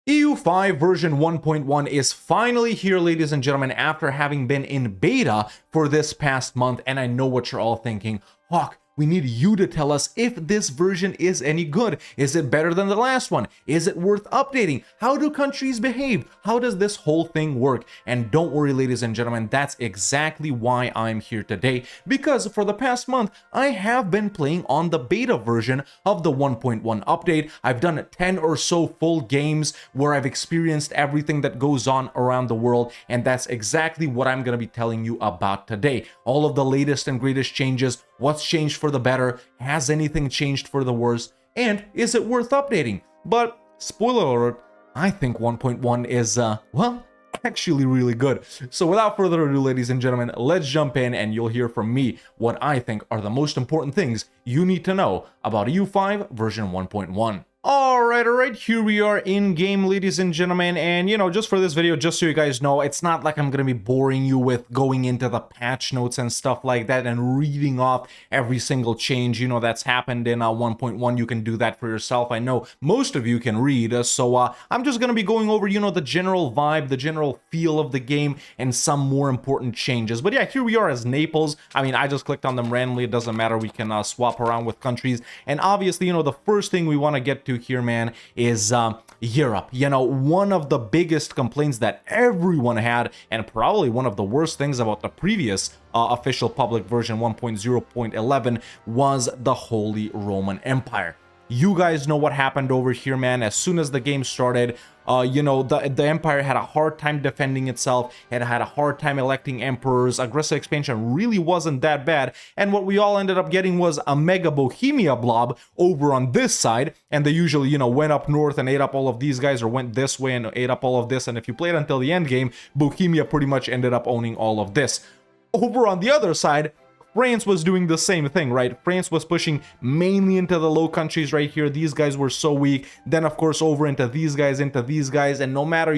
EU5 version 1.1 is finally here, ladies and gentlemen, after having been in beta for this past month. And I know what you're all thinking. Hawk, we need you to tell us if this version is any good. Is it better than the last one? Is it worth updating? How do countries behave? How does this whole thing work? And don't worry, ladies and gentlemen, that's exactly why I'm here today. Because for the past month, I have been playing on the beta version of the 1.1 update. I've done 10 or so full games where I've experienced everything that goes on around the world. And that's exactly what I'm going to be telling you about today. All of the latest and greatest changes. What's changed for the better? Has anything changed for the worse? And is it worth updating? But spoiler alert, I think 1.1 is, well, actually really good. So without further ado, ladies and gentlemen, let's jump in and you'll hear from me what I think are the most important things you need to know about EU5 version 1.1. Alright, here we are in game, ladies and gentlemen, and just for this video, just so you guys know, it's not like I'm gonna be boring you with going into the patch notes and stuff like that and reading off every single change, that's happened in 1.1. You can do that for yourself. I know most of you can read, so I'm just gonna be going over, the general vibe, the general feel of the game, and some more important changes. But yeah, here we are as Naples. I mean, I just clicked on them randomly. It doesn't matter. We can swap around with countries, and obviously, the first thing we want to get to here, man, is Europe. One of the biggest complaints that everyone had, and probably one of the worst things about the previous official public version 1.0.11 was the Holy Roman Empire. You guys know what happened over here, man. As soon as the game started, the empire had a hard time defending itself. It had a hard time electing emperors. Aggressive expansion really wasn't that bad. And what we all ended up getting was a mega Bohemia blob over on this side. And they usually, went up north and ate up all of these guys, or went this way and ate up all of this. And if you played until the end game, Bohemia pretty much ended up owning all of this. Over on the other side, France was doing the same thing, right? France was pushing mainly into the Low Countries right here. These guys were so weak. Then, of course, over into these guys, and no matter,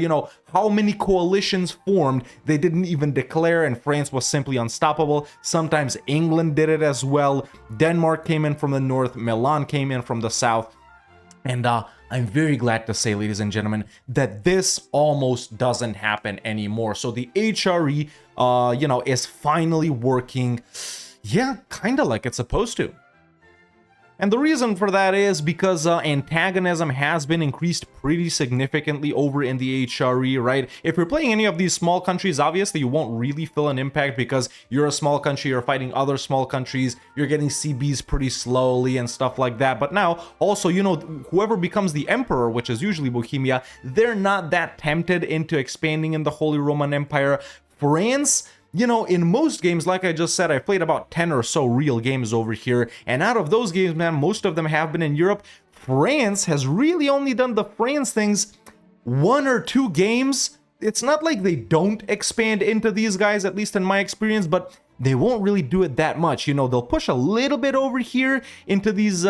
how many coalitions formed, they didn't even declare, and France was simply unstoppable. Sometimes England did it as well. Denmark came in from the north. Milan came in from the south. And I'm very glad to say, ladies and gentlemen, that this almost doesn't happen anymore. So the HRE, is finally working, yeah, kind of like it's supposed to. And the reason for that is because antagonism has been increased pretty significantly over in the HRE, right? If you're playing any of these small countries, obviously you won't really feel an impact because you're a small country, you're fighting other small countries, you're getting CBs pretty slowly and stuff like that. But now, also, whoever becomes the emperor, which is usually Bohemia, they're not that tempted into expanding in the Holy Roman Empire. France, in most games, like I just said, I've played about 10 or so real games over here, and out of those games, man, most of them have been in Europe. France has really only done the France things 1 or 2 games. It's not like they don't expand into these guys, at least in my experience, but they won't really do it that much. They'll push a little bit over here into these,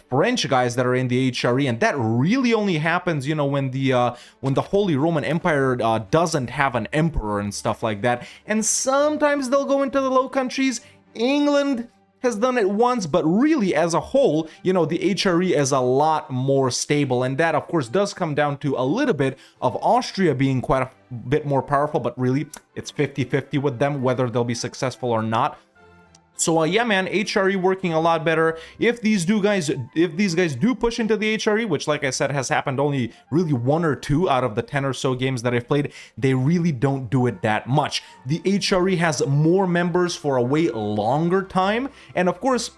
French guys that are in the HRE, and that really only happens, when the Holy Roman Empire doesn't have an emperor and stuff like that. And sometimes they'll go into the Low Countries. England has done it once, but really as a whole, the HRE is a lot more stable, and that of course does come down to a little bit of Austria being quite a bit more powerful, but really it's 50-50 with them whether they'll be successful or not. So yeah, man, HRE working a lot better. If these guys do push into the HRE, which, like I said, has happened only really 1 or 2 out of the 10 or so games that I've played, they really don't do it that much. The HRE has more members for a way longer time, and of course,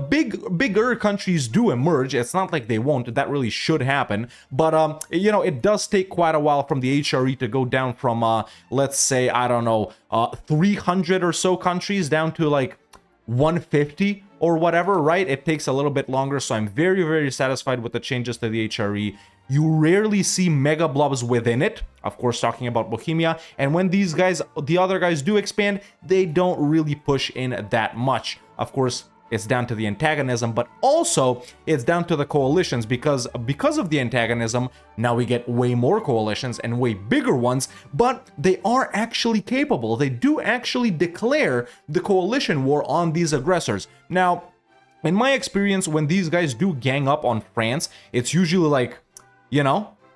bigger countries do emerge. It's not like they won't. That really should happen, but it does take quite a while from the HRE to go down from let's say, I don't know, 300 or so countries down to like 150 or whatever, right? It takes a little bit longer, so I'm very, very satisfied with the changes to the HRE. You rarely see mega blobs within it, of course, talking about Bohemia, and when these guys, the other guys, do expand, they don't really push in that much. Of course, it's down to the antagonism, but also it's down to the coalitions, because of the antagonism, now we get way more coalitions and way bigger ones, but they are actually capable. They do actually declare the coalition war on these aggressors. Now, in my experience, when these guys do gang up on France, it's usually like,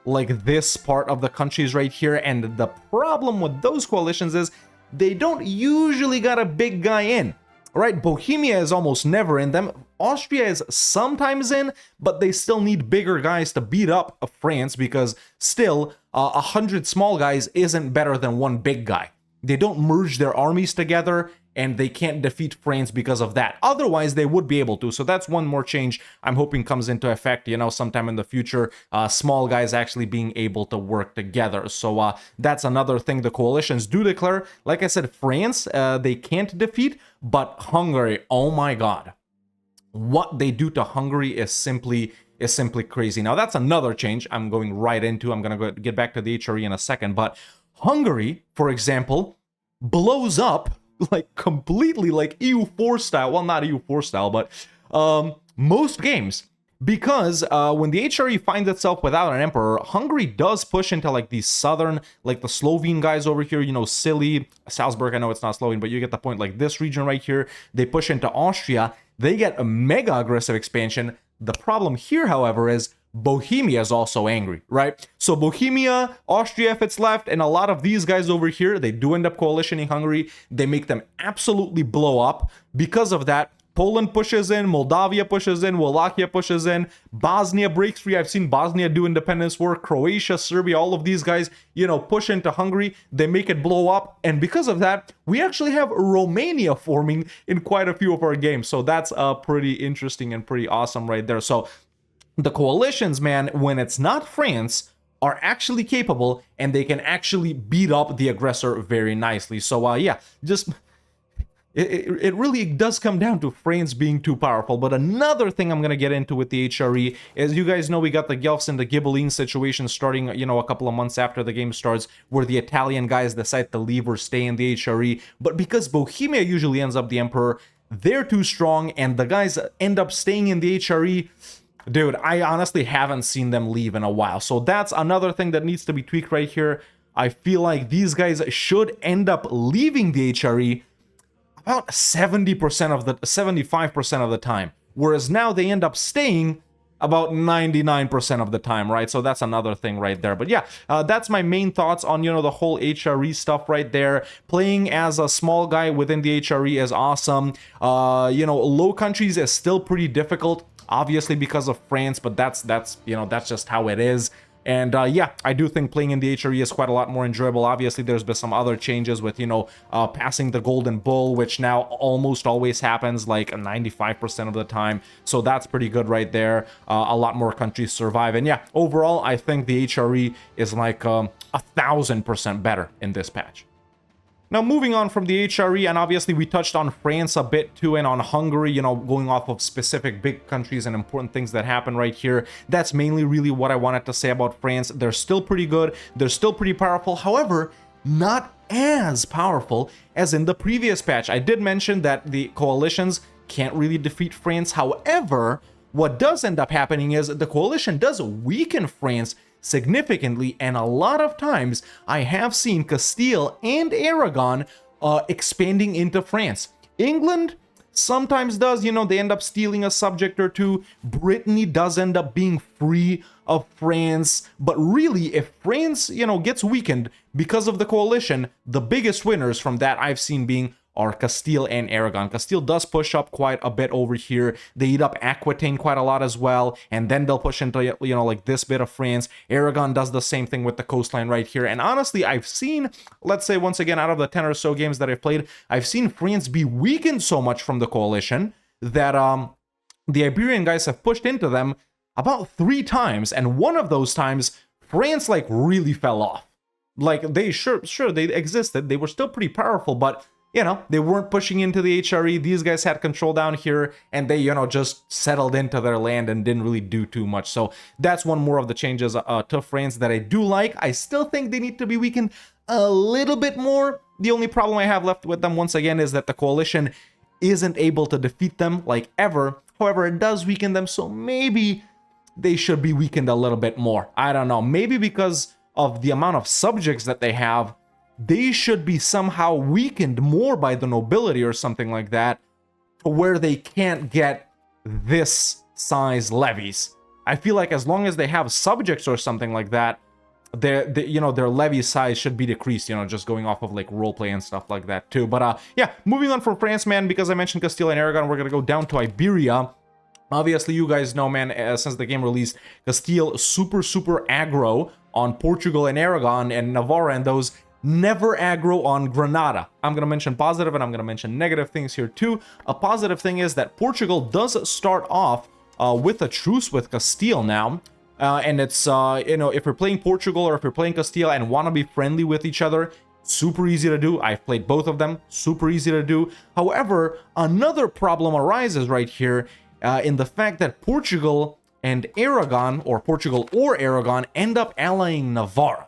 like this part of the countries right here. And the problem with those coalitions is they don't usually got a big guy in. Right, Bohemia is almost never in them. Austria is sometimes in, but they still need bigger guys to beat up France, because still 100 small guys isn't better than one big guy. They don't merge their armies together, and they can't defeat France because of that. Otherwise, they would be able to. So that's one more change I'm hoping comes into effect, you know, sometime in the future. Small guys actually being able to work together. So that's another thing the coalitions do declare. Like I said, France, they can't defeat, but Hungary, oh my God. What they do to Hungary is simply crazy. Now, that's another change I'm going right into. I'm going to get back to the HRE in a second. But Hungary, for example, blows up like completely like EU4 style. Well, not EU4 style, but most games. Because when the HRE finds itself without an emperor, Hungary does push into like these southern, like the Slovene guys over here, you know, Silly, Salzburg, I know it's not Slovene, but you get the point, like this region right here. They push into Austria. They get a mega aggressive expansion. The problem here, however, is Bohemia is also angry, right? So Bohemia, Austria, if it's left, and a lot of these guys over here, they do end up coalitioning Hungary. They make them absolutely blow up. Because of that, Poland pushes in, Moldavia pushes in, Wallachia pushes in, Bosnia breaks free. I've seen Bosnia do independence war, Croatia, Serbia, all of these guys, you know, push into Hungary. They make it blow up. And because of that, we actually have Romania forming in quite a few of our games. So that's pretty interesting and pretty awesome right there. So the coalitions, man, when it's not France, are actually capable, and they can actually beat up the aggressor very nicely. So yeah, just it really does come down to France being too powerful. But another thing I'm going to get into with the HRE is, you guys know we got the Guelphs and the Ghibelline situation starting, you know, a couple of months after the game starts, where the Italian guys decide to leave or stay in the HRE. But because Bohemia usually ends up the emperor, they're too strong, and the guys end up staying in the HRE. Dude, I honestly haven't seen them leave in a while. So that's another thing that needs to be tweaked right here. I feel like these guys should end up leaving the HRE about 70% of the 75% of the time, whereas now they end up staying about 99% of the time, right? So that's another thing right there. But yeah, that's my main thoughts on, you know, the whole HRE stuff right there. Playing as a small guy within the HRE is awesome. You know, Low Countries is still pretty difficult, obviously because of France, but that's you know, that's just how it is. And yeah, I do think playing in the HRE is quite a lot more enjoyable. Obviously, there's been some other changes with, you know, passing the Golden Bull, which now almost always happens like 95% of the time. So that's pretty good right there. A lot more countries survive. And yeah, overall, I think the HRE is like 1,000% better in this patch. Now, moving on from the HRE, and obviously we touched on France a bit too, and on Hungary, you know, going off of specific big countries and important things that happen right here. That's mainly really what I wanted to say about France. They're still pretty good. They're still pretty powerful. However, not as powerful as in the previous patch. I did mention that the coalitions can't really defeat France. However, what does end up happening is the coalition does weaken France significantly, and a lot of times I have seen Castile and Aragon expanding into France. England sometimes does, you know, they end up stealing a subject or two. Brittany does end up being free of France, but really, if France, you know, gets weakened because of the coalition, the biggest winners from that I've seen being are Castile and Aragon. Castile does push up quite a bit over here. They eat up Aquitaine quite a lot as well, and then they'll push into, you know, like this bit of France. Aragon does the same thing with the coastline right here. And honestly, I've seen, let's say once again, out of the 10 or so games that I've played, I've seen France be weakened so much from the coalition that the Iberian guys have pushed into them about 3 times, and one of those times, France like really fell off. Like they sure they existed, they were still pretty powerful, but you know, they weren't pushing into the HRE. These guys had control down here, and they, you know, just settled into their land and didn't really do too much. So that's one more of the changes to France that I do like. I still think they need to be weakened a little bit more. The only problem I have left with them, once again, is that the coalition isn't able to defeat them like ever. However, it does weaken them, so maybe they should be weakened a little bit more. I don't know. Maybe because of the amount of subjects that they have, they should be somehow weakened more by the nobility or something like that, to where they can't get this size levies. I feel like as long as they have subjects or something like that, their levy size should be decreased, just going off of like roleplay and stuff like that too. But yeah, moving on from France, man, because I mentioned Castile and Aragon, we're gonna go down to Iberia. Obviously, you guys know, man, since the game released, Castile super aggro on Portugal and Aragon and Navarra, and those never aggro on Granada. I'm going to mention positive and I'm going to mention negative things here too. A positive thing is that Portugal does start off with a truce with Castile now. And it's, if you're playing Portugal or if you're playing Castile and want to be friendly with each other, super easy to do. I've played both of them, super easy to do. However, another problem arises right here in the fact that Portugal and Aragon, or Portugal or Aragon, end up allying Navarra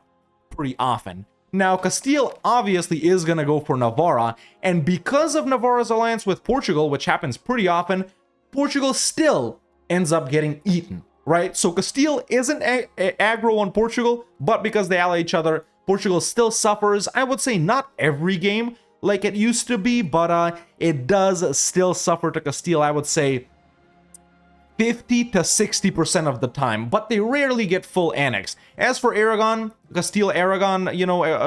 pretty often. Now, Castile obviously is going to go for Navarra, and because of Navarra's alliance with Portugal, which happens pretty often, Portugal still ends up getting eaten, right? So Castile isn't aggro on Portugal, but because they ally each other, Portugal still suffers. I would say not every game like it used to be, but it does still suffer to Castile, I would say 50 to 60% of the time, but they rarely get full annex. As for Aragon, Castile-Aragon,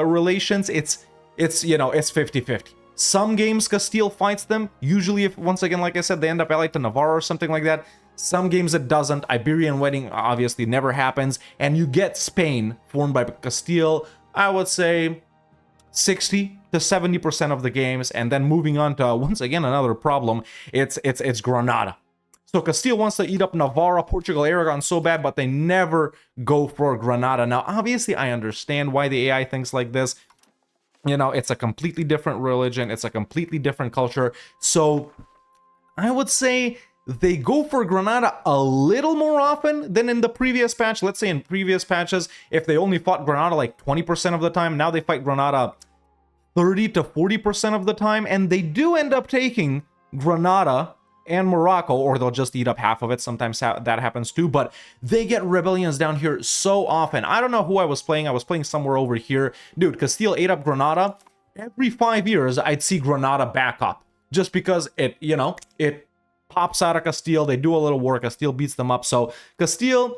relations, it's 50-50. Some games Castile fights them, usually if, once again, like I said, they end up allied to Navarre or something like that. Some games it doesn't. Iberian wedding obviously never happens, and you get Spain formed by Castile, I would say 60 to 70% of the games, and then moving on to, once again, another problem, it's Granada. So Castile wants to eat up Navarra, Portugal, Aragon so bad, but they never go for Granada. Now, obviously, I understand why the AI thinks like this. It's a completely different religion. It's a completely different culture. So I would say they go for Granada a little more often than in the previous patch. Let's say in previous patches, if they only fought Granada like 20% of the time, now they fight Granada 30 to 40% of the time. And they do end up taking Granada and Morocco, or they'll just eat up half of it. Sometimes that happens too, but they get rebellions down here so often. I don't know who I was playing. I was playing somewhere over here. Dude, Castile ate up Granada. Every 5 years, I'd see Granada back up. Just because it pops out of Castile. They do a little war. Castile beats them up. So Castile,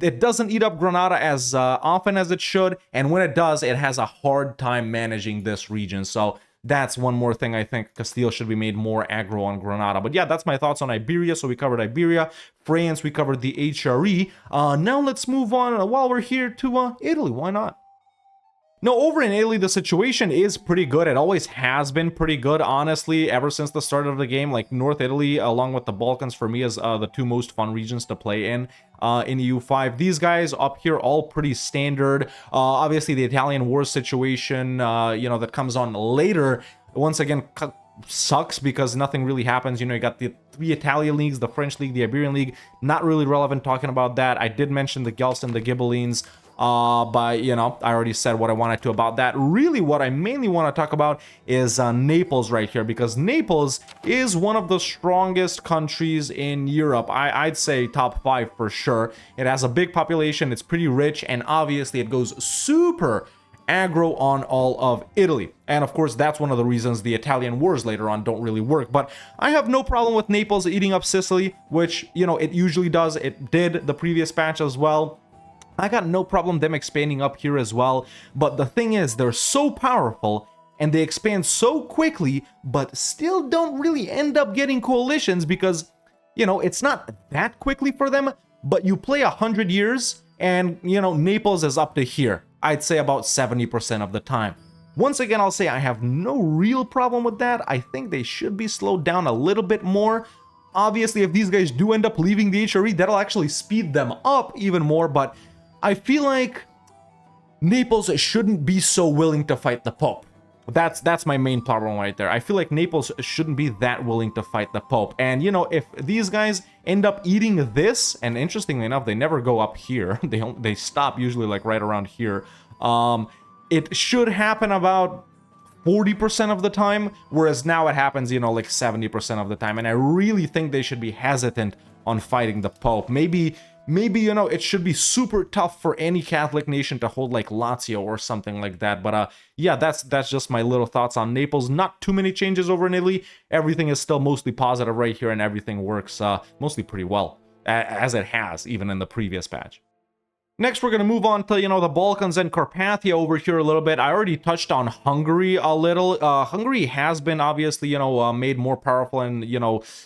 it doesn't eat up Granada as often as it should. And when it does, it has a hard time managing this region. So that's one more thing I think Castile should be made more aggro on Granada. But yeah, that's my thoughts on Iberia. So we covered Iberia. France, we covered the HRE. Now let's move on while we're here to Italy. Why not? No, over in Italy, the situation is pretty good. It always has been pretty good, honestly, ever since the start of the game. Like, North Italy, along with the Balkans, for me, is the two most fun regions to play in EU5. These guys up here, all pretty standard. Obviously, the Italian war situation, that comes on later, once again, sucks because nothing really happens. You got the 3 Italian leagues, the French league, the Iberian league. Not really relevant talking about that. I did mention the Guelphs and the Ghibellines. But, I already said what I wanted to about that. Really, what I mainly want to talk about is Naples right here, because Naples is one of the strongest countries in Europe. I'd say top 5 for sure. It has a big population, it's pretty rich, and obviously it goes super aggro on all of Italy. And of course, that's one of the reasons the Italian wars later on don't really work. But I have no problem with Naples eating up Sicily, which, it usually does. It did the previous patch as well. I got no problem them expanding up here as well, but the thing is, they're so powerful and they expand so quickly, but still don't really end up getting coalitions because, it's not that quickly for them, but you play 100 years and, Naples is up to here. I'd say about 70% of the time. Once again, I'll say I have no real problem with that. I think they should be slowed down a little bit more. Obviously, if these guys do end up leaving the HRE, that'll actually speed them up even more, but I feel like Naples shouldn't be so willing to fight the Pope. That's my main problem right there. I feel like Naples shouldn't be that willing to fight the Pope. And, if these guys end up eating this, and interestingly enough, they never go up here. They stop usually like right around here. It should happen about 40% of the time, whereas now it happens, like 70% of the time. And I really think they should be hesitant on fighting the Pope. Maybe, it should be super tough for any Catholic nation to hold like Lazio or something like that. But yeah, that's just my little thoughts on Naples. Not too many changes over in Italy. Everything is still mostly positive right here and everything works mostly pretty well. as it has even in the previous patch. Next, we're going to move on to, the Balkans and Carpathia over here a little bit. I already touched on Hungary a little. Hungary has been obviously, made more powerful and,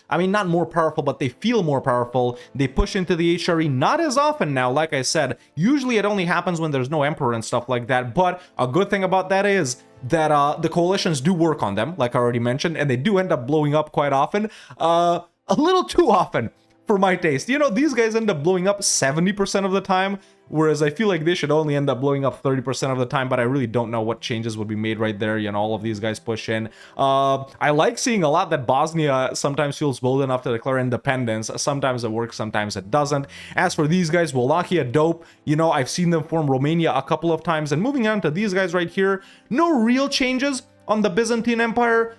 I mean, not more powerful, but they feel more powerful. They push into the HRE not as often now, like I said. Usually it only happens when there's no emperor and stuff like that. But a good thing about that is that the coalitions do work on them, like I already mentioned, and they do end up blowing up quite often. A little too often for my taste. These guys end up blowing up 70% of the time, whereas I feel like they should only end up blowing up 30% of the time, but I really don't know what changes would be made right there. All of these guys push in. I like seeing a lot that Bosnia sometimes feels bold enough to declare independence. Sometimes it works, sometimes it doesn't. As for these guys, Wallachia, dope. I've seen them form Romania a couple of times. And moving on to these guys right here, no real changes on the Byzantine Empire.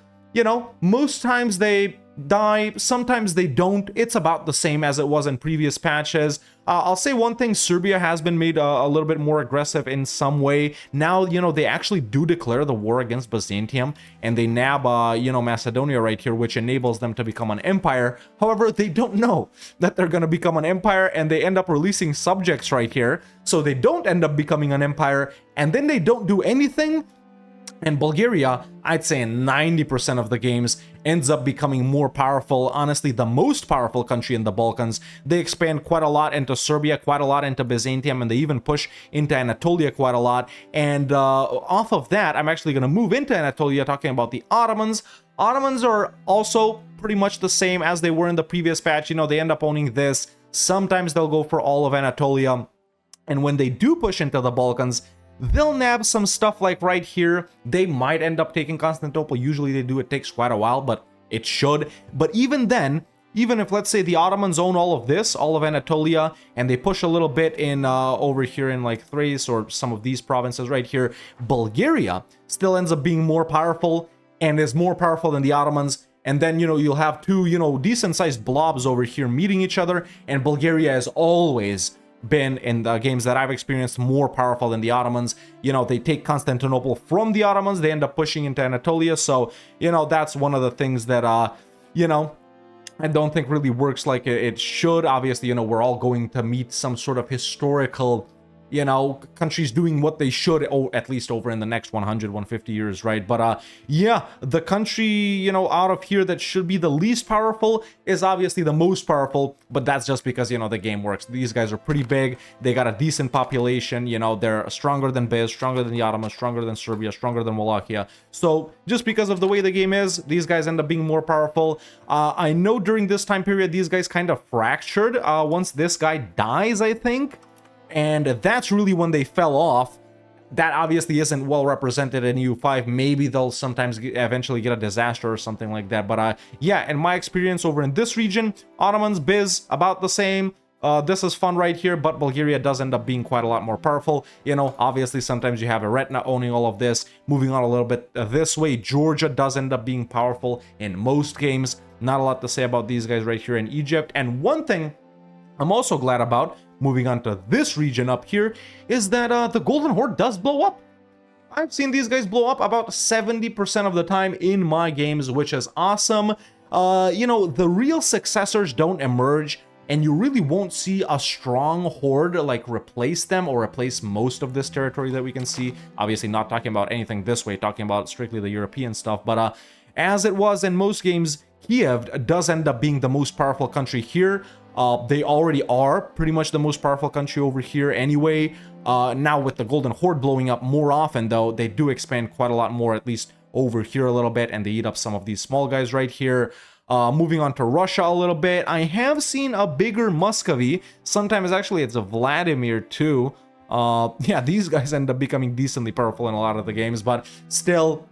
Most times they die, sometimes they don't. It's about the same as it was in previous patches. I'll say one thing, Serbia has been made a little bit more aggressive in some way. Now, they actually do declare the war against Byzantium, and they nab, Macedonia right here, which enables them to become an empire. However, they don't know that they're going to become an empire, and they end up releasing subjects right here. So they don't end up becoming an empire, and then they don't do anything. And Bulgaria, I'd say in 90% of the games, ends up becoming more powerful, honestly the most powerful country in the Balkans. They expand quite a lot into Serbia, quite a lot into Byzantium, and they even push into Anatolia quite a lot. And off of that, I'm actually going to move into Anatolia, talking about the Ottomans. Ottomans are also pretty much the same as they were in the previous patch. They end up owning this. Sometimes they'll go for all of Anatolia. And when they do push into the Balkans, they'll nab some stuff like right here. They might end up taking Constantinople. Usually they do. It takes quite a while, but it should. But even then, even if, let's say, the Ottomans own all of this, all of Anatolia, and they push a little bit in over here in like Thrace or some of these provinces right here, Bulgaria still ends up being more powerful and is more powerful than the Ottomans. And then, you'll have two, decent-sized blobs over here meeting each other, and Bulgaria has always been, in the games that I've experienced, more powerful than the Ottomans. They take Constantinople from the Ottomans, they end up pushing into Anatolia. So, that's one of the things that, I don't think really works like it should. Obviously, we're all going to meet some sort of historical, countries doing what they should, at least over in the next 100, 150 years, right? But yeah, the country, out of here that should be the least powerful is obviously the most powerful, but that's just because, the game works. These guys are pretty big, they got a decent population, they're stronger than Biz, stronger than the Ottomans, stronger than Serbia, stronger than Wallachia. So just because of the way the game is, these guys end up being more powerful. I know during this time period, these guys kind of fractured once this guy dies, I think. And that's really when they fell off. That obviously isn't well represented in EU5. Maybe they'll sometimes eventually get a disaster or something like that. But yeah, in my experience over in this region, Ottomans, Biz, about the same. This is fun right here, but Bulgaria does end up being quite a lot more powerful. Obviously sometimes you have Eretna owning all of this. Moving on a little bit this way, Georgia does end up being powerful in most games. Not a lot to say about these guys right here in Egypt. And one thing I'm also glad about, moving on to this region up here, is that the Golden Horde does blow up. I've seen these guys blow up about 70% of the time in my games, which is awesome. The real successors don't emerge, and you really won't see a strong horde like replace them or replace most of this territory that we can see. Obviously not talking about anything this way, talking about strictly the European stuff, but as it was in most games, Kiev does end up being the most powerful country here. They already are pretty much the most powerful country over here anyway. Now with the Golden Horde blowing up more often, though, they do expand quite a lot more, at least over here a little bit, and they eat up some of these small guys right here. Moving on to Russia a little bit, I have seen a bigger Muscovy. Sometimes actually it's a Vladimir too. Yeah, these guys end up becoming decently powerful in a lot of the games, but still,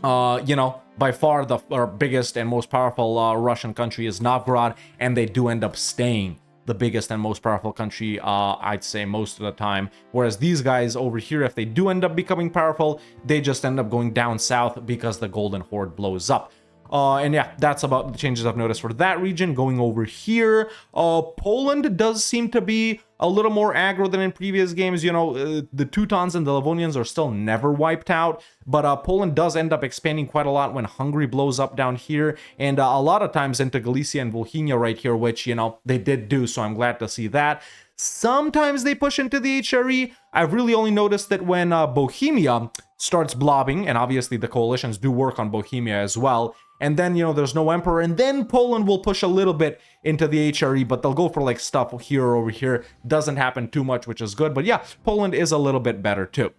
by far the biggest and most powerful Russian country is Novgorod, and they do end up staying the biggest and most powerful country, I'd say, most of the time. Whereas these guys over here, if they do end up becoming powerful, they just end up going down south because the Golden Horde blows up. And yeah, that's about the changes I've noticed for that region. Going over here, Poland does seem to be a little more aggro than in previous games. You know, the Teutons and the Livonians are still never wiped out, but Poland does end up expanding quite a lot when Hungary blows up down here, and a lot of times into Galicia and Volhynia right here, which, you know, they did do, so I'm glad to see that. Sometimes they push into the HRE. I've really only noticed that when Bohemia starts blobbing, and obviously the coalitions do work on Bohemia as well, and then, you know, there's no emperor, and then Poland will push a little bit into the HRE, but they'll go for like stuff here or over here. Doesn't happen too much, which is good, but yeah, Poland is a little bit better too.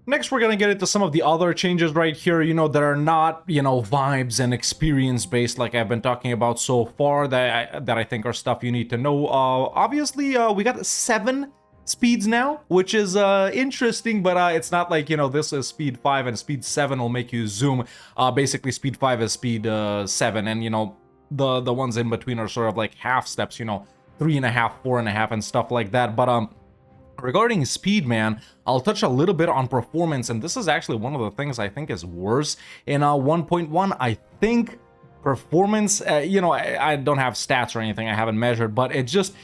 Next, we're going to get into some of the other changes right here, you know, that are not, you know, vibes and experience based like I've been talking about so far, that I think are stuff you need to know. Obviously, we got 7 speeds now, which is interesting, but it's not like, you know, this is speed 5 and speed 7 will make you zoom. Basically, speed 5 is speed 7, and, you know, the ones in between are sort of like half steps, you know, 3.5, 4.5, and stuff like that. But regarding speed, man, I'll touch a little bit on performance, and this is actually one of the things I think is worse in 1.1. I think performance, you know, I don't have stats or anything, I haven't measured, but it just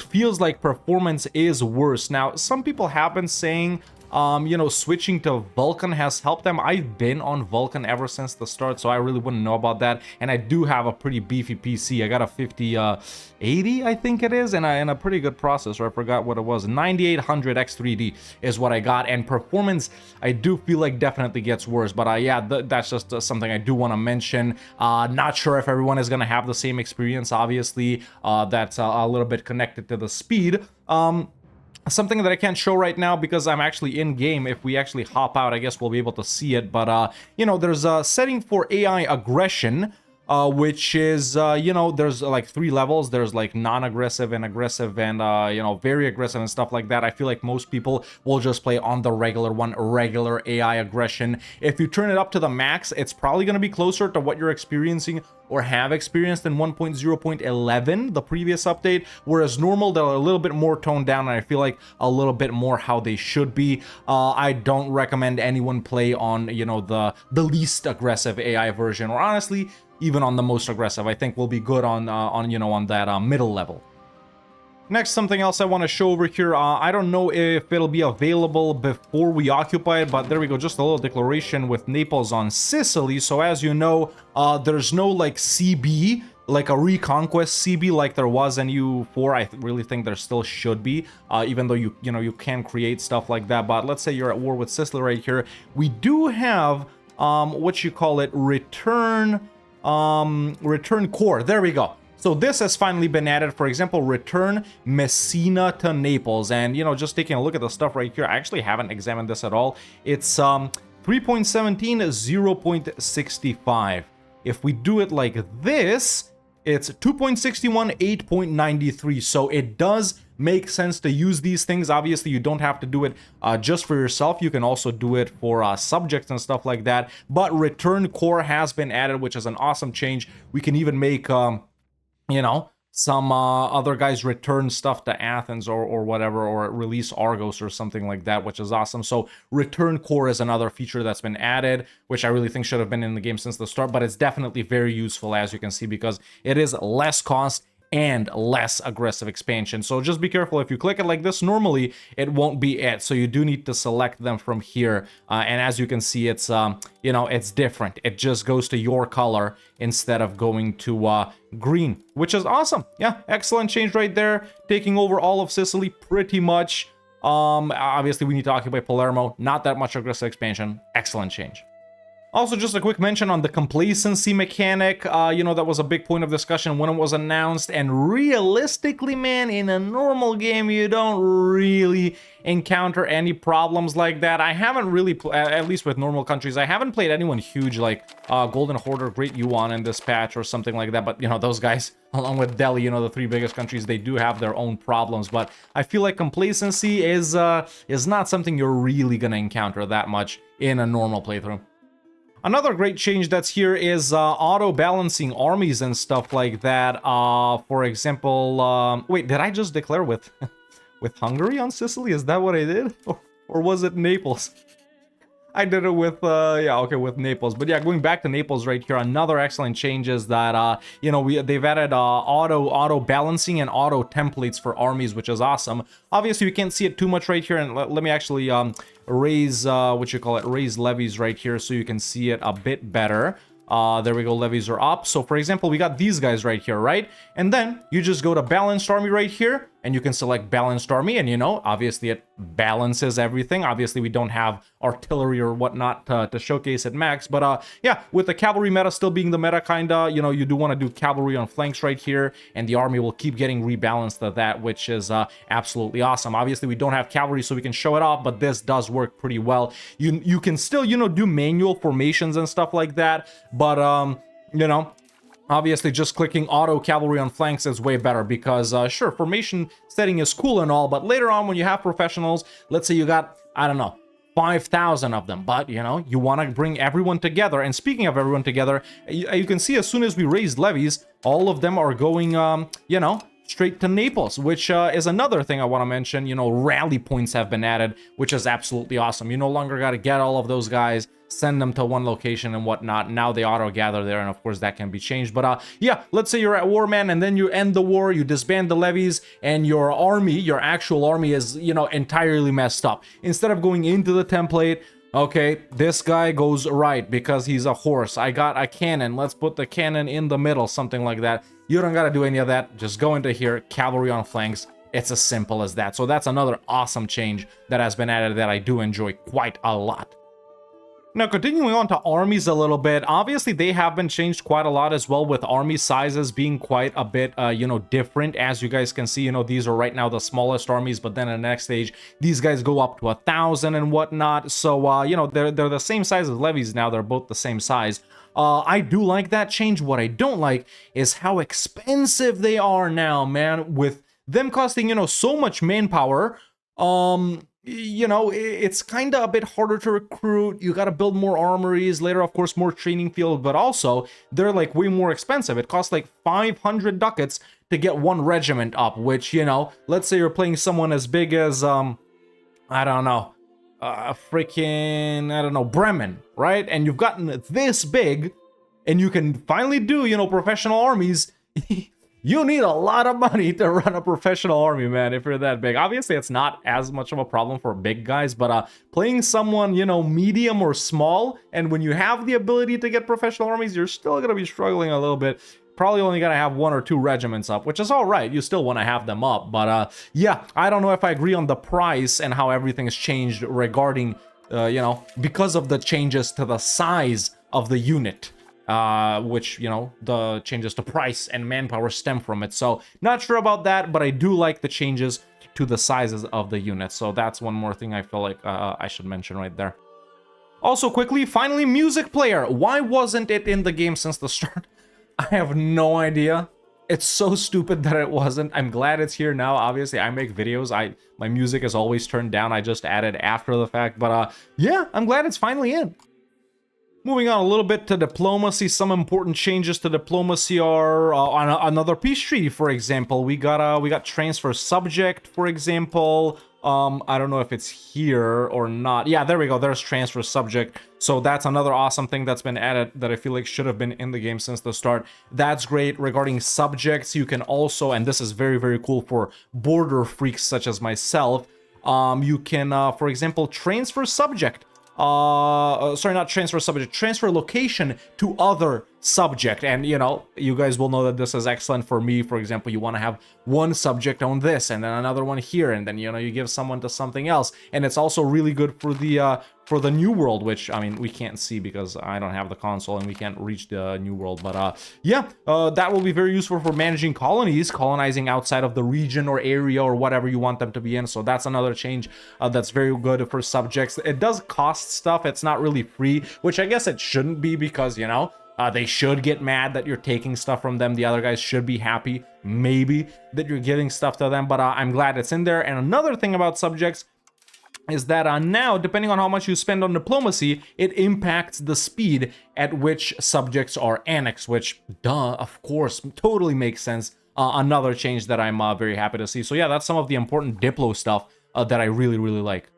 feels like performance is worse. Now, some people have been saying, you know, switching to Vulkan has helped them. I've been on Vulkan ever since the start, so I really wouldn't know about that. And I do have a pretty beefy PC. I got a 5080, I think it is, and a pretty good processor. I forgot what it was. 9800 X3D is what I got. And performance, I do feel like definitely gets worse. But yeah, that's just something I do want to mention. Not sure if everyone is going to have the same experience. Obviously, that's a little bit connected to the speed. Something that I can't show right now because I'm actually in game. If we actually hop out, I guess we'll be able to see it. But, you know, there's a setting for AI aggression, which is, you know, there's like 3 levels. There's like non-aggressive and aggressive and, you know, very aggressive and stuff like that. I feel like most people will just play on the regular one, regular AI aggression. If you turn it up to the max, it's probably going to be closer to what you're experiencing or have experienced in 1.0.11, the previous update, whereas normal, they're a little bit more toned down, and I feel like a little bit more how they should be. I don't recommend anyone play on, you know, the least aggressive AI version, or honestly, even on the most aggressive. I think we'll be good on you know, on that middle level. Next, something else I want to show over here. I don't know if it'll be available before we occupy it, but there we go. Just a little declaration with Naples on Sicily. So as you know, there's no like CB, like a reconquest CB like there was in EU4. I really think there still should be, even though you know, you can create stuff like that. But let's say you're at war with Sicily right here. We do have what you call it, return core. There we go. So this has finally been added. For example, return Messina to Naples. And, you know, just taking a look at the stuff right here, I actually haven't examined this at all. It's 3.17, 0.65. If we do it like this, it's 2.61, 8.93. So it does make sense to use these things. Obviously, you don't have to do it just for yourself. You can also do it for subjects and stuff like that. But return core has been added, which is an awesome change. We can even make... you know, some other guys return stuff to Athens or whatever, or release Argos or something like that, which is awesome. So return core is another feature that's been added, which I really think should have been in the game since the start, but it's definitely very useful, as you can see, because it is less cost and less aggressive expansion. So just be careful. If you click it like this, normally it won't be it. So you do need to select them from here. And as you can see, it's, you know, it's different. It just goes to your color instead of going to green, which is awesome. Yeah, excellent change right there. Taking over all of Sicily pretty much. Obviously, we need to occupy Palermo. Not that much aggressive expansion. Excellent change. Also, just a quick mention on the complacency mechanic. You know, that was a big point of discussion when it was announced. And realistically, man, in a normal game, you don't really encounter any problems like that. I haven't really, at least with normal countries, I haven't played anyone huge like Golden Hoarder, Great Yuan in this patch or something like that. But, you know, those guys, along with Delhi, you know, the 3 biggest countries, they do have their own problems. But I feel like complacency is not something you're really going to encounter that much in a normal playthrough. Another great change that's here is auto-balancing armies and stuff like that. For example, wait, did I just declare with with Hungary on Sicily? Is that what I did? Or was it Naples? I did it with, yeah, okay, with Naples. But yeah, going back to Naples right here, another excellent change is that, you know, they've added auto balancing and auto templates for armies, which is awesome. Obviously, you can't see it too much right here, and let me actually raise, raise levies right here so you can see it a bit better. There we go, levies are up. So for example, we got these guys right here, right? And then you just go to balanced army right here, and you can select balanced army, and you know, obviously it balances everything. Obviously we don't have artillery or whatnot to showcase at max, but yeah, with the cavalry meta still being the meta, kinda, you know, you do want to do cavalry on flanks right here, and the army will keep getting rebalanced to that, which is absolutely awesome. Obviously we don't have cavalry, so we can show it off, but this does work pretty well. You can still, you know, do manual formations and stuff like that, but you know, obviously just clicking auto cavalry on flanks is way better because sure, formation setting is cool and all, but later on when you have professionals, let's say you got, I don't know, 5,000 of them, but you know, you want to bring everyone together. And speaking of everyone together, you can see as soon as we raise levies, all of them are going, you know, straight to Naples, which is another thing I want to mention. You know, rally points have been added, which is absolutely awesome. You no longer got to get all of those guys, send them to one location and whatnot. Now they auto gather there, and of course that can be changed. But yeah, let's say you're at war, man, and then you end the war, you disband the levies, and your army, your actual army is, you know, entirely messed up. Instead of going into the template, okay, this guy goes right because he's a horse. I got a cannon. Let's put the cannon in the middle, something like that. You don't got to do any of that. Just go into here, cavalry on flanks. It's as simple as that. So that's another awesome change that has been added that I do enjoy quite a lot. Now, continuing on to armies a little bit, obviously they have been changed quite a lot as well, with army sizes being quite a bit, you know, different. As you guys can see, you know, these are right now the smallest armies, but then in the next stage, these guys go up to 1,000 and whatnot. So, you know, they're the same size as levies now. They're both the same size. I do like that change. What I don't like is how expensive they are now, man, with them costing, you know, so much manpower. You know, it's kind of a bit harder to recruit. You got to build more armories later, of course, more training field, but also they're like way more expensive. It costs like 500 ducats to get one regiment up, which, you know, let's say you're playing someone as big as, I don't know, freaking, I don't know, Bremen, right? And you've gotten this big and you can finally do, you know, professional armies. You need a lot of money to run a professional army, man, if you're that big. Obviously, it's not as much of a problem for big guys, but playing someone, you know, medium or small, and when you have the ability to get professional armies, you're still going to be struggling a little bit. Probably only going to have 1 or 2 regiments up, which is all right. You still want to have them up, but yeah, I don't know if I agree on the price and how everything has changed regarding, you know, because of the changes to the size of the unit. Which, you know, the changes to price and manpower stem from it. So not sure about that, but I do like the changes to the sizes of the units. So that's one more thing I feel like I should mention right there. Also quickly, finally, music player. Why wasn't it in the game since the start? I have no idea. It's so stupid that it wasn't. I'm glad it's here now. Obviously, I make videos. My music is always turned down. I just added after the fact. But yeah, I'm glad it's finally in. Moving on a little bit to diplomacy, some important changes to diplomacy are on another peace treaty, for example. We got transfer subject, for example. I don't know if it's here or not. Yeah, there we go. There's transfer subject. So that's another awesome thing that's been added that I feel like should have been in the game since the start. That's great. Regarding subjects, you can also, and this is very, very cool for border freaks such as myself, you can, for example, transfer subject. Sorry, not transfer subject, transfer location to other subject. And, you know, you guys will know that this is excellent for me. For example, you want to have one subject on this and then another one here, and then, you know, you give someone to something else. And it's also really good for the new world, which, I mean, we can't see because I don't have the console and we can't reach the new world. But yeah, that will be very useful for managing colonies, colonizing outside of the region or area or whatever you want them to be in. So that's another change that's very good for subjects. It does cost stuff. It's not really free, which I guess it shouldn't be because, you know, they should get mad that you're taking stuff from them. The other guys should be happy, maybe, that you're giving stuff to them. But I'm glad it's in there. And another thing about subjects is that now, depending on how much you spend on diplomacy, it impacts the speed at which subjects are annexed, which, duh, of course, totally makes sense. Another change that I'm very happy to see. So yeah, that's some of the important Diplo stuff that I really, really like.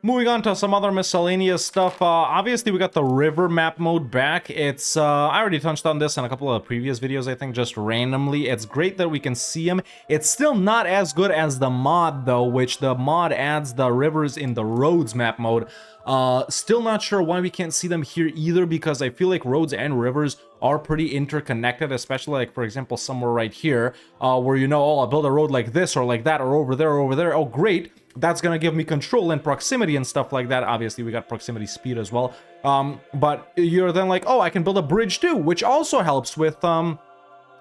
Moving on to some other miscellaneous stuff. Obviously, we got the river map mode back. It's, I already touched on this in a couple of previous videos, I think, just randomly. It's great that we can see them. It's still not as good as the mod, though, which the mod adds the rivers in the roads map mode. Still not sure why we can't see them here either, because I feel like roads and rivers are pretty interconnected, especially like, for example, somewhere right here, where you know, oh, I'll build a road like this or like that or over there or over there. Oh, great. That's going to give me control and proximity and stuff like that. Obviously, we got proximity speed as well. But you're then like, oh, I can build a bridge too, which also helps with,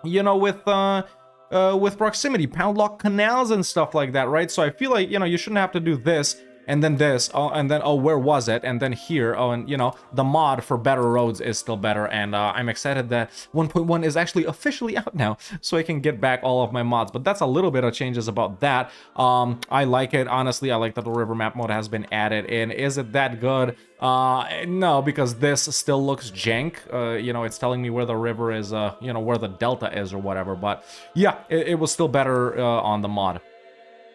you know, with proximity, padlock canals and stuff like that, right? So I feel like, you know, you shouldn't have to do this and then this, oh, and then, oh, where was it? And then here, oh, and, you know, the mod for better roads is still better, and I'm excited that 1.1 is actually officially out now, so I can get back all of my mods, but that's a little bit of changes about that. I like it, honestly. I like that the river map mode has been added in. Is it that good? No, because this still looks jank. You know, it's telling me where the river is, you know, where the delta is or whatever, but yeah, it was still better on the mod.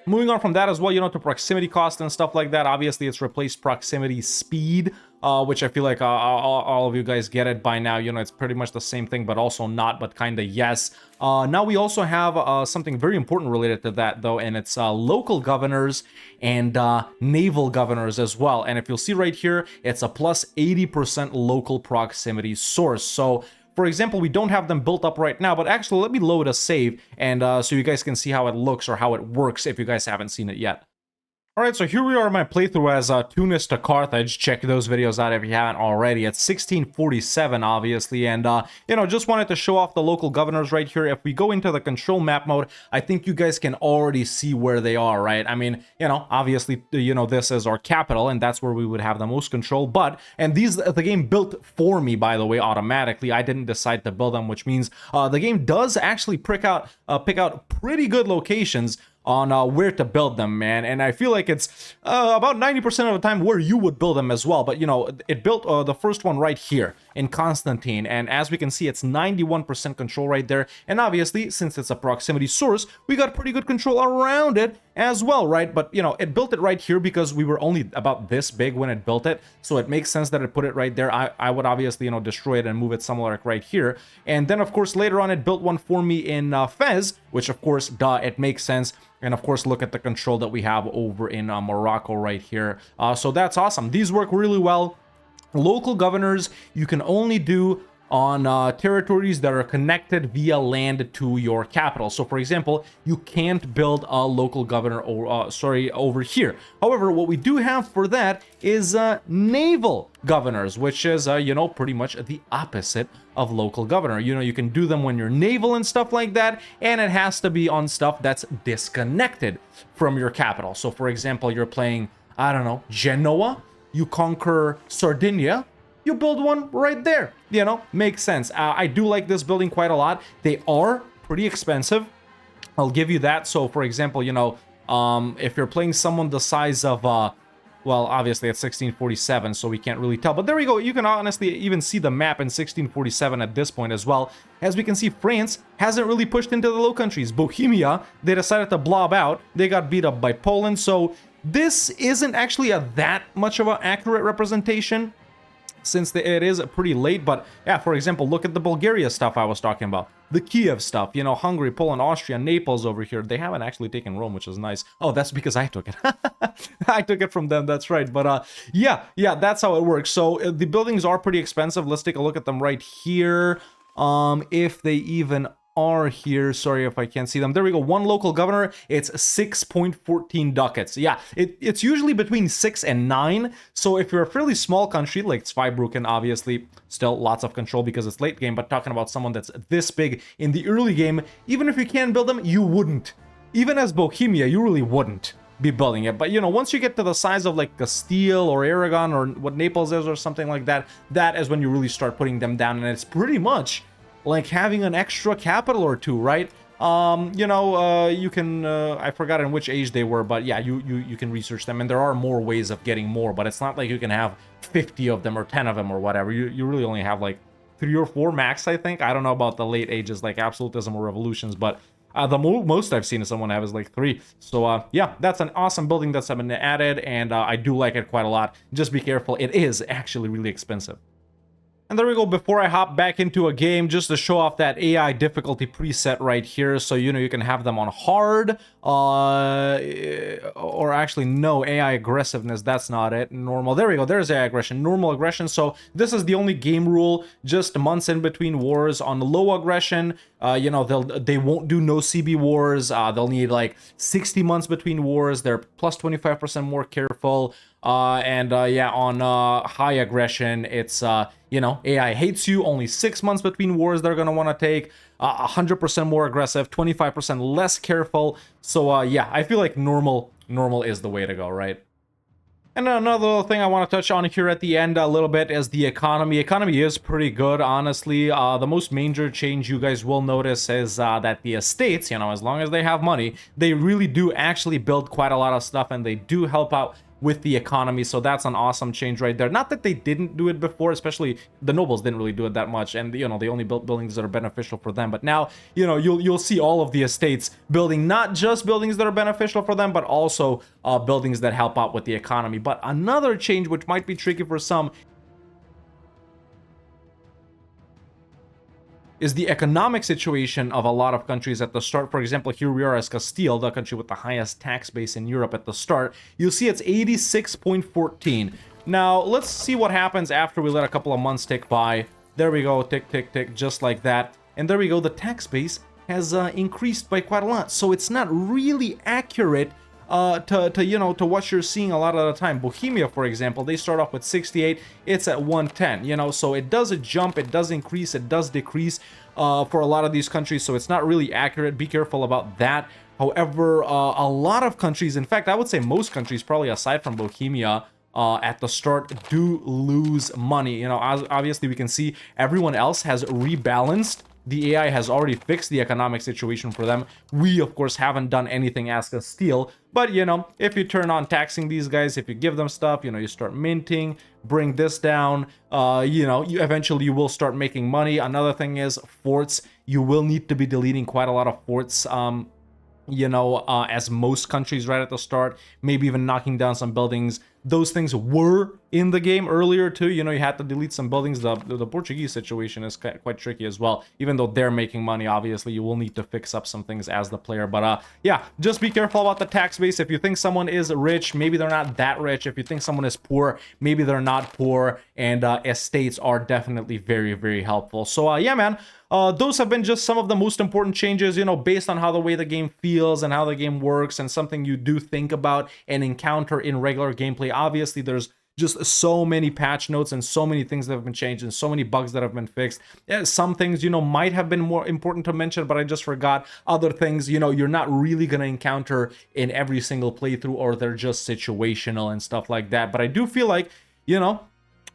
Moving on from that as well, you know, to proximity cost and stuff like that. Obviously, it's replaced proximity speed, which I feel like all of you guys get it by now. You know, it's pretty much the same thing, but also not, but kind of yes. Now we also have something very important related to that, though, and it's local governors and naval governors as well. And if you'll see right here, it's a plus 80% local proximity source. So, for example, we don't have them built up right now, but actually, let me load a save, and so you guys can see how it looks or how it works if you guys haven't seen it yet. Alright, so here we are in my playthrough as Tunis to Carthage. Check those videos out if you haven't already. It's 1647, obviously, and, you know, just wanted to show off the local governors right here. If we go into the control map mode, I think you guys can already see where they are, right? I mean, you know, obviously, you know, this is our capital, and that's where we would have the most control, but, and these, the game built for me, by the way, automatically. I didn't decide to build them, which means the game does actually pick out pretty good locations on where to build them, man. And I feel like it's about 90% of the time where you would build them as well. But, you know, it built the first one right here in Constantine. And as we can see, it's 91% control right there. And obviously, since it's a proximity source, we got pretty good control around it as well, right? But, you know, it built it right here because we were only about this big when it built it. So it makes sense that it put it right there. I would obviously, you know, destroy it and move it somewhere like right here. And then, of course, later on, it built one for me in Fez, which, of course, duh, it makes sense. And of course, look at the control that we have over in Morocco right here. So that's awesome. These work really well. Local governors, you can only do on territories that are connected via land to your capital. So for example, you can't build a local governor over here. However, what we do have for that is naval governors, which is, you know, pretty much the opposite of local governor. You know, you can do them when you're naval and stuff like that, and it has to be on stuff that's disconnected from your capital. So for example, you're playing, I don't know, Genoa, you conquer Sardinia, you build one right there. You know, makes sense. I do like this building quite a lot. They are pretty expensive, I'll give you that. So for example, you know, if you're playing someone the size of well, obviously it's 1647, so we can't really tell. But there we go. You can honestly even see the map in 1647 at this point as well. As we can see, France hasn't really pushed into the Low Countries. Bohemia, they decided to blob out. They got beat up by Poland. So this isn't actually that much of an accurate representation, since it is pretty late. But yeah, for example, look at the Bulgaria stuff I was talking about. The Kiev stuff, you know, Hungary, Poland, Austria, Naples over here. They haven't actually taken Rome, which is nice. Oh, that's because I took it. I took it from them, that's right. But yeah, that's how it works. So the buildings are pretty expensive. Let's take a look at them right here. If they even are here. Sorry if I can't see them. There we go. One local governor. It's 6.14 ducats. Yeah, it's usually between 6 and 9. So if you're a fairly small country like Zweibrücken, obviously still lots of control because it's late game, but talking about someone that's this big in the early game, even if you can build them, you wouldn't. Even as Bohemia, you really wouldn't be building it. But you know, once you get to the size of like Castile or Aragon or what Naples is or something like that, that is when you really start putting them down, and it's pretty much like having an extra capital or two, right? You know, you can, I forgot in which age they were, but yeah, you can research them, and there are more ways of getting more, but it's not like you can have 50 of them or 10 of them or whatever. You really only have like 3 or 4 max, I think. I don't know about the late ages, like absolutism or revolutions, but The most I've seen someone have is like 3. So yeah, that's an awesome building that's been added, and I do like it quite a lot. Just be careful, it is actually really expensive. And there we go. Before I hop back into a game, just to show off that AI difficulty preset right here, so you know you can have them on hard, or actually no, AI aggressiveness, that's not it. Normal, there we go, there's AI aggression, normal aggression. So this is the only game rule, just months in between wars. On low aggression, you know, they won't do no CB wars. They'll need like 60 months between wars. They're plus 25% more careful. Yeah, on high aggression, it's you know, AI hates you, only 6 months between wars they're gonna want to take, 100% more aggressive, 25% less careful. So yeah, I feel like normal is the way to go, right? And another little thing I want to touch on here at the end a little bit is the economy. Economy is pretty good, honestly. The most major change you guys will notice is that the estates, you know, as long as they have money, they really do actually build quite a lot of stuff, and they do help out with the economy. So that's an awesome change right there. Not that they didn't do it before, especially the nobles didn't really do it that much, and you know, they only built buildings that are beneficial for them. But now, you know, you'll see all of the estates building not just buildings that are beneficial for them, but also buildings that help out with the economy. But another change which might be tricky for some is the economic situation of a lot of countries at the start. For example, here we are as Castile, the country with the highest tax base in Europe at the start. You'll see it's 86.14. Now, let's see what happens after we let a couple of months tick by. There we go, tick, tick, tick, just like that. And there we go, the tax base has increased by quite a lot. So it's not really accurate to what you're seeing a lot of the time. Bohemia, for example, they start off with 68, it's at 110, you know, so it does jump, it does increase, it does decrease for a lot of these countries, so it's not really accurate. Be careful about that. However, a lot of countries, in fact, I would say most countries, probably aside from Bohemia, at the start do lose money. You know, obviously we can see everyone else has rebalanced. The AI has already fixed the economic situation for them. We, of course, haven't done anything as Castile. But, you know, if you turn on taxing these guys, if you give them stuff, you know, you start minting, bring this down, you know, eventually you will start making money. Another thing is forts. You will need to be deleting quite a lot of forts, you know, as most countries right at the start, maybe even knocking down some buildings. Those things were in the game earlier too. You know, you had to delete some buildings. The Portuguese situation is quite tricky as well. Even though they're making money, obviously, you will need to fix up some things as the player. But yeah, just be careful about the tax base. If you think someone is rich, maybe they're not that rich. If you think someone is poor, maybe they're not poor. And estates are definitely very, very helpful. So yeah, man. Those have been just some of the most important changes, you know, based on how the way the game feels and how the game works, and something you do think about and encounter in regular gameplay. Obviously, there's just so many patch notes and so many things that have been changed and so many bugs that have been fixed. Some things, you know, might have been more important to mention, but I just forgot. Other things, you know, you're not really going to encounter in every single playthrough, or they're just situational and stuff like that. But I do feel like, you know,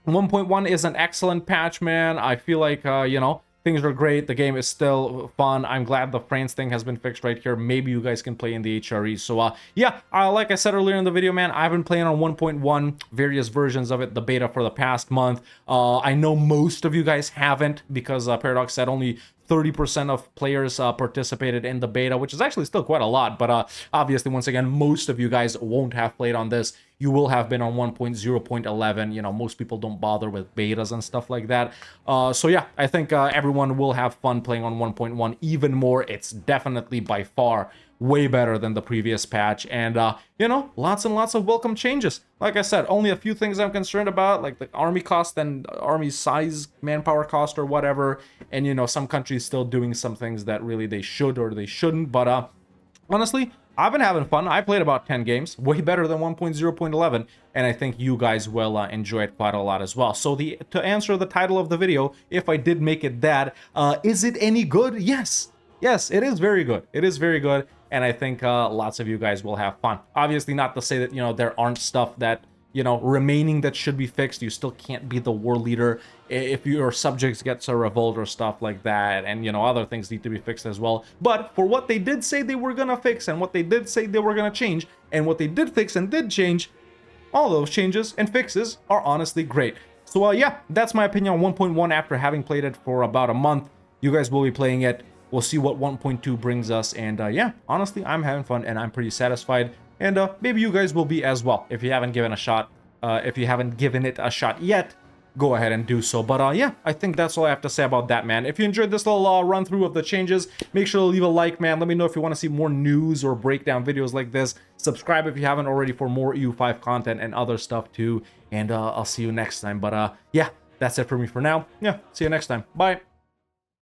1.1 is an excellent patch, man. I feel like, you know, things are great. The game is still fun. I'm glad the France thing has been fixed right here. Maybe you guys can play in the HRE. So yeah, like I said earlier in the video, man, I've been playing on 1.1, various versions of it, the beta for the past month. I know most of you guys haven't, because Paradox said only 30% of players participated in the beta, which is actually still quite a lot. But obviously, once again, most of you guys won't have played on this. You will have been on 1.0.11. You know, most people don't bother with betas and stuff like that. So yeah, I think everyone will have fun playing on 1.1 even more. It's definitely by far way better than the previous patch, and you know, lots and lots of welcome changes. Like I said, only a few things I'm concerned about, like the army cost and army size, manpower cost, or whatever. And you know, some countries still doing some things that really they should or they shouldn't. But honestly, I've been having fun. I played about 10 games, way better than 1.0.11, and I think you guys will enjoy it quite a lot as well. So to answer the title of the video, if I did make it that, is it any good? Yes, it is very good. It is very good. And I think lots of you guys will have fun. Obviously, not to say that, you know, there aren't stuff that, you know, remaining that should be fixed. You still can't be the war leader if your subjects get a revolt or stuff like that. And, you know, other things need to be fixed as well. But for what they did say they were going to fix, and what they did say they were going to change, and what they did fix and did change, all those changes and fixes are honestly great. So yeah, that's my opinion on 1.1 after having played it for about a month. You guys will be playing it we'll see what 1.2 brings us. And yeah, honestly, I'm having fun and I'm pretty satisfied. And maybe you guys will be as well. If you haven't given it a shot yet, go ahead and do so. But yeah, I think that's all I have to say about that, man. If you enjoyed this little run through of the changes, make sure to leave a like, man. Let me know if you want to see more news or breakdown videos like this. Subscribe if you haven't already for more EU5 content and other stuff too. And I'll see you next time. But yeah, that's it for me for now. Yeah, see you next time. Bye.